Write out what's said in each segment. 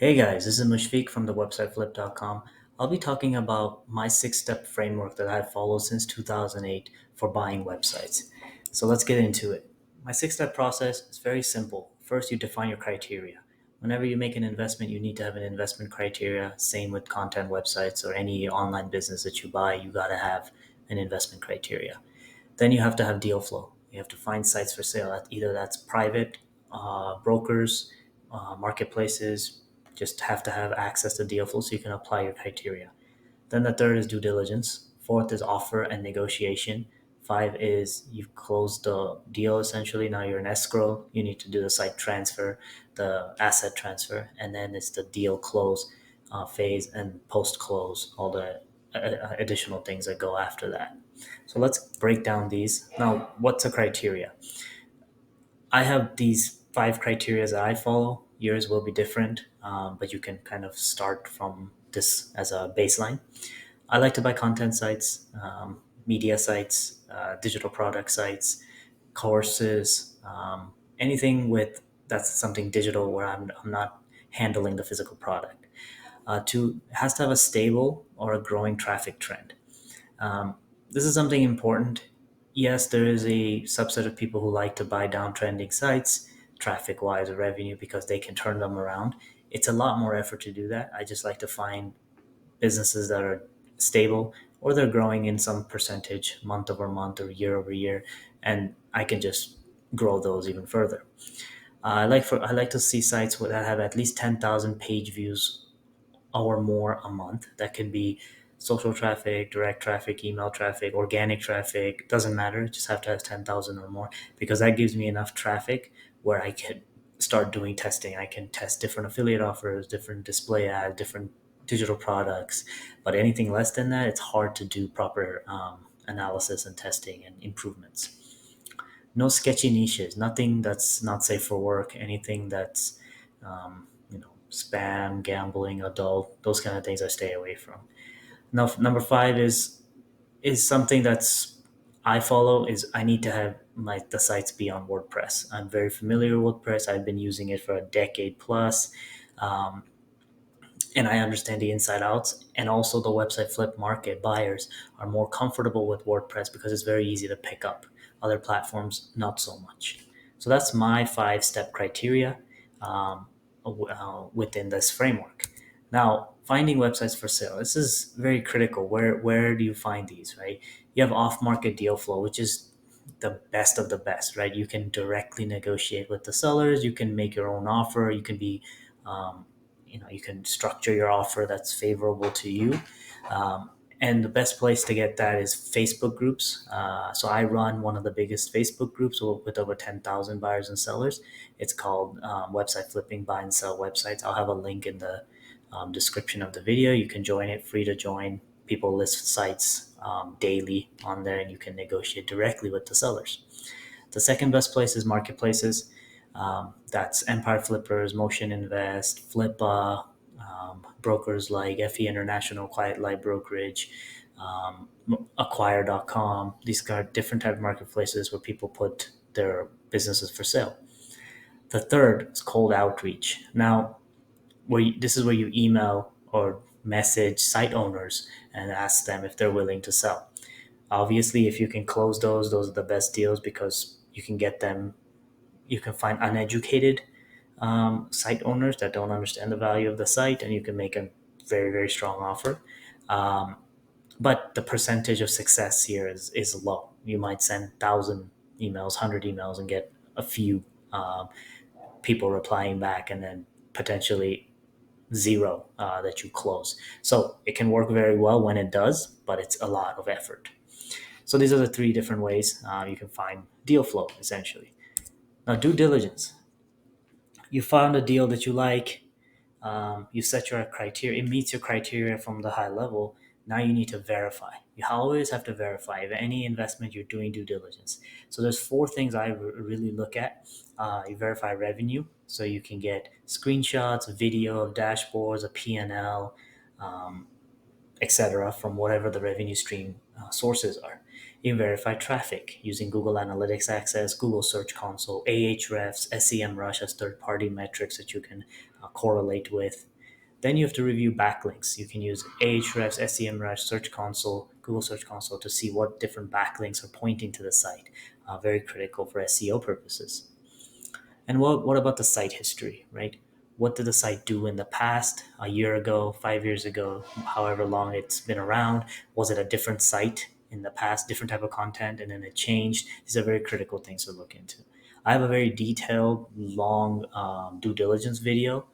Hey guys, this is Mushfiq from the website flip.com. I'll be talking about my 6 step framework that I've followed since 2008 for buying websites. So let's get into it. My 6 step process is very simple. First, you define your criteria. Whenever you make an investment, you need to have an investment criteria. Same with content websites or any online business that you buy, you got to have an investment criteria. Then you have to have deal flow. You have to find sites for sale. Either that's private brokers, marketplaces. Just have to have access to deal flow so you can apply your criteria. Then the third is due diligence. Fourth is offer and negotiation. Five is you've closed the deal essentially. Now you're in escrow. You need to do the site transfer, the asset transfer, and then it's the deal close phase and post close, all the additional things that go after that. So let's break down these. Now, what's a criteria? I have these 5 criteria that I follow. Yours will be different, but you can kind of start from this as a baseline. I like to buy content sites, media sites, digital product sites, courses, anything with that's something digital where I'm not handling the physical product. Two, it has to have a stable or a growing traffic trend. Um, this is something important. Yes, there is a subset of people who like to buy downtrending sites, traffic wise or revenue, because they can turn them around. It's a lot more effort to do that. I just like to find businesses that are stable or they're growing in some percentage month over month or year over year, and I can just grow those even further. I like to see sites that have at least 10,000 page views or more a month. That could be social traffic, direct traffic, email traffic, organic traffic. Doesn't matter. Just have to have 10,000 or more because that gives me enough traffic where I can start doing testing. I can test different affiliate offers, different display ads, different digital products. But anything less than that, it's hard to do proper analysis and testing and improvements. No sketchy niches, nothing that's not safe for work, anything that's spam, gambling, adult, those kind of things I stay away from. Now, number 5 is something that's I follow is I need to have my the sites be on WordPress. I'm very familiar with WordPress. I've been using it for a decade plus. Um, and I understand the inside outs. And also, the website flip market buyers are more comfortable with WordPress because it's very easy to pick up. Other platforms, not so much. So that's my 5 step criteria within this framework. Now, finding websites for sale. This is very critical. Where do you find these? Right? You have off market deal flow, which is the best of the best. Right? You can directly negotiate with the sellers. You can make your own offer. You can be um, you can structure your offer that's favorable to you. And the best place to get that is Facebook groups. So I run one of the biggest Facebook groups with over 10,000 buyers and sellers. It's called Website Flipping Buy and Sell Websites. I'll have a link in the description of the video. You can join it, free to join. People list sites daily on there, and you can negotiate directly with the sellers. The second best place is marketplaces. That's Empire Flippers, Motion Invest, Flippa, brokers like FE International, Quiet Light Brokerage, Acquire.com. These are different type of marketplaces where people put their businesses for sale. The third is cold outreach. Now, this is where you email or message site owners and ask them if they're willing to sell. Obviously, if you can close those are the best deals because you can get them. You can find uneducated site owners that don't understand the value of the site, and you can make a very, very strong offer. Um, but the percentage of success here is low. You might send 1,000 emails, 100 emails, and get a few people replying back, and then potentially zero that you close. So it can work very well when it does, but it's a lot of effort. So these are the 3 different ways you can find deal flow essentially. Now, due diligence. You found a deal that you like, you set your criteria, it meets your criteria from the high level. Now you need to verify. You always have to verify if any investment you're doing due diligence. So there's 4 things I really look at. You verify revenue, so you can get screenshots, video of dashboards, a P&L, etc., from whatever the revenue stream sources are. You can verify traffic using Google Analytics Access, Google Search Console, Ahrefs, SEMrush as third-party metrics that you can correlate with. Then you have to review backlinks. You can use Ahrefs, SEMrush, Search Console, Google Search Console to see what different backlinks are pointing to the site. Very critical for SEO purposes. And what about the site history, right? What did the site do in the past, a year ago, 5 years ago, however long it's been around? Was it a different site in the past, different type of content, and then it changed? These are very critical things to look into. I have a very detailed, long due diligence video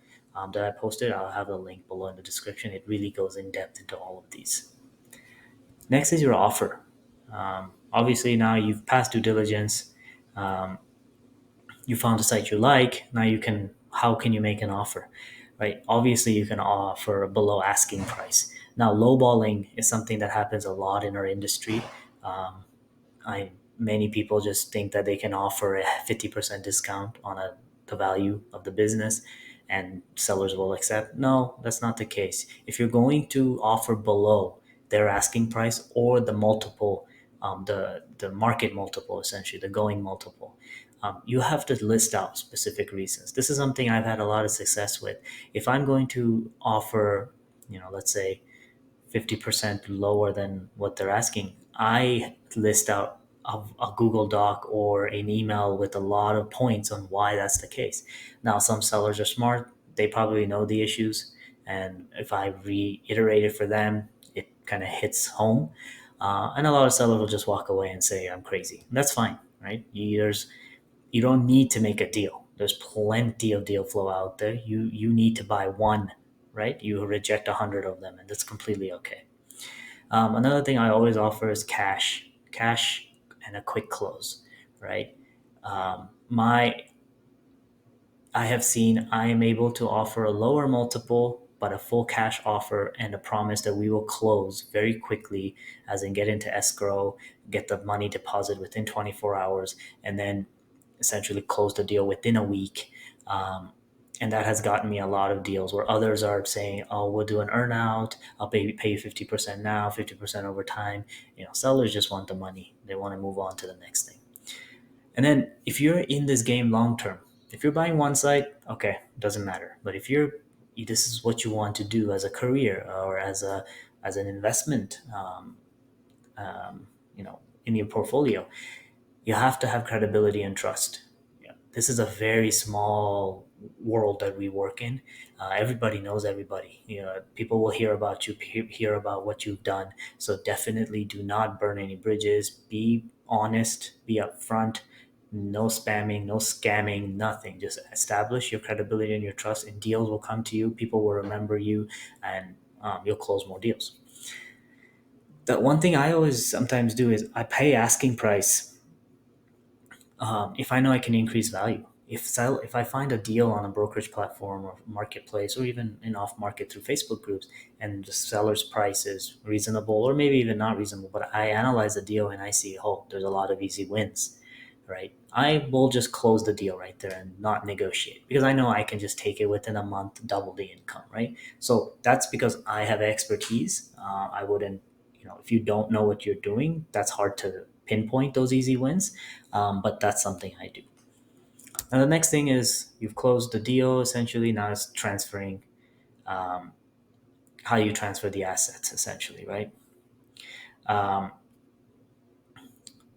that I posted. I'll have the link below in the description. It really goes in depth into all of these. Next is your offer. Obviously, now you've passed due diligence. Um, you found a site you like. Now you can, how can you make an offer, right? Obviously you can offer below asking price. Now lowballing is something that happens a lot in our industry. um, I Many people just think that they can offer a 50% discount on the value of the business and sellers will accept. No, that's not the case. If you're going to offer below their asking price or the multiple, the market multiple, essentially the going multiple, you have to list out specific reasons. This is something I've had a lot of success with. If I'm going to offer, let's say 50% lower than what they're asking, I list out a Google Doc or an email with a lot of points on why that's the case. Now, some sellers are smart. They probably know the issues. And if I reiterate it for them, it kind of hits home. And a lot of sellers will just walk away and say, I'm crazy. And that's fine, right? You don't need to make a deal. There's plenty of deal flow out there. You need to buy one, right? You reject 100 of them, and that's completely okay. Another thing I always offer is cash, and a quick close, right? My I have seen I am able to offer a lower multiple, but a full cash offer and a promise that we will close very quickly, as in get into escrow, get the money deposit within 24 hours, and then essentially close the deal within a week. And that has gotten me a lot of deals where others are saying, "Oh, we'll do an earnout. I'll pay you 50% now, 50% over time." Sellers just want the money. They want to move on to the next thing. And then if you're in this game long term, if you're buying one site, okay, doesn't matter. But if this is what you want to do as a career or as an investment, um, in your portfolio, you have to have credibility and trust. Yeah. This is a very small world that we work in. Everybody knows everybody. People will hear about you, hear about what you've done. So definitely do not burn any bridges. Be honest, be upfront. No spamming, no scamming, nothing. Just establish your credibility and your trust, and deals will come to you. People will remember you, and you'll close more deals. The one thing I always sometimes do is I pay asking price if I know I can increase value. If I find a deal on a brokerage platform or marketplace or even in off market through Facebook groups, and the seller's price is reasonable or maybe even not reasonable, but I analyze the deal and I see, oh, there's a lot of easy wins, right? I will just close the deal right there and not negotiate, because I know I can just take it within a month, double the income, right? So that's because I have expertise. I wouldn't, if you don't know what you're doing, that's hard to pinpoint those easy wins. But that's something I do. And the next thing is you've closed the deal. Essentially, now it's transferring, um, how you transfer the assets, essentially, right? Um,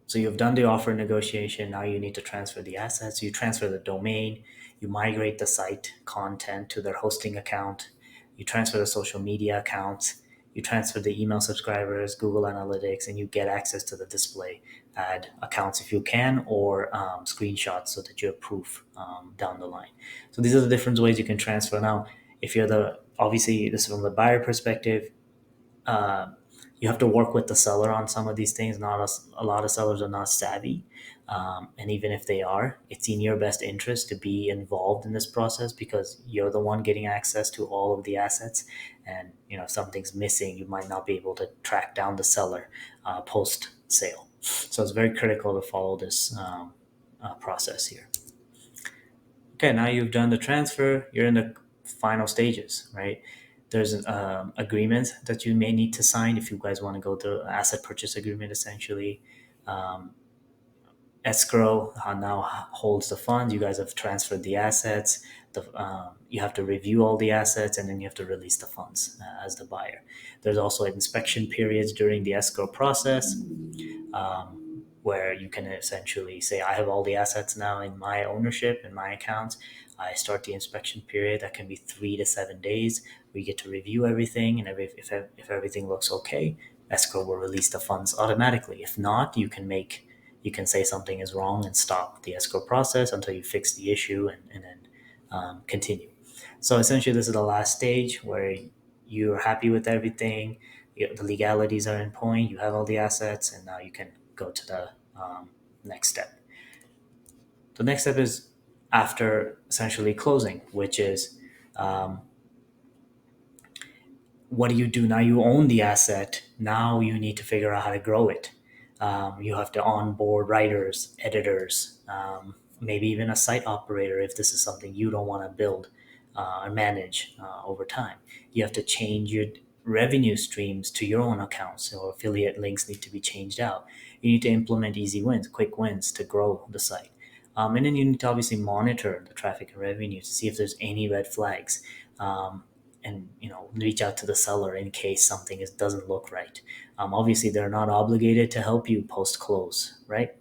so you've done the offer negotiation. Now you need to transfer the assets. You transfer the domain. You migrate the site content to their hosting account. You transfer the social media accounts. You transfer the email subscribers, Google Analytics, and you get access to the display ad accounts if you can, or screenshots so that you have proof down the line. So these are the different ways you can transfer. Now, if you're obviously this is from the buyer perspective, uh, you have to work with the seller on some of these things. Not a lot of sellers are not savvy, and even if they are, it's in your best interest to be involved in this process, because you're the one getting access to all of the assets. And if something's missing, you might not be able to track down the seller post sale. So it's very critical to follow this process here. Okay, now you've done the transfer. You're in the final stages, right? There's an agreement that you may need to sign if you guys want to go through asset purchase agreement, essentially. Um, Escrow now holds the funds. You guys have transferred the assets. You have to review all the assets, and then you have to release the funds as the buyer. There's also inspection periods during the escrow process, where you can essentially say, I have all the assets now in my ownership, in my accounts. I start the inspection period. That can be 3 to 7 days. We get to review everything, and if everything looks okay, escrow will release the funds automatically. If not, you can say something is wrong and stop the escrow process until you fix the issue, and then continue. So essentially, this is the last stage where you're happy with everything. The legalities are in point. You have all the assets, and now you can go to the next step. The next step is after essentially closing, which is um, what do you do now? You own the asset. Now you need to figure out how to grow it. You have to onboard writers, editors, maybe even a site operator if this is something you don't want to build or manage over time. You have to change your revenue streams to your own accounts, or affiliate links need to be changed out. You need to implement easy wins, quick wins to grow the site. And then you need to obviously monitor the traffic and revenue to see if there's any red flags. And reach out to the seller in case something doesn't look right. Obviously, they're not obligated to help you post close, right?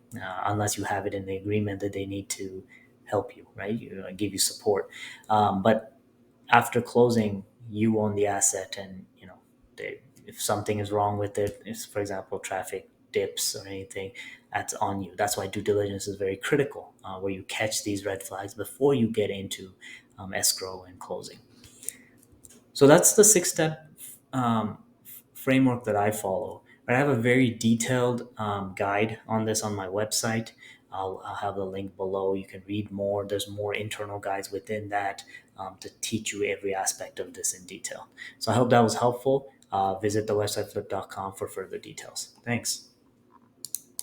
Unless you have it in the agreement that they need to help you, right? Give you support. But after closing, you own the asset, and if something is wrong with it, if, for example, traffic dips or anything, that's on you. That's why due diligence is very critical, where you catch these red flags before you get into escrow and closing. So that's the six-step framework that I follow. But I have a very detailed guide on this on my website. I'll have the link below. You can read more. There's more internal guides within that to teach you every aspect of this in detail. So I hope that was helpful. Visit the website flip.com for further details. Thanks.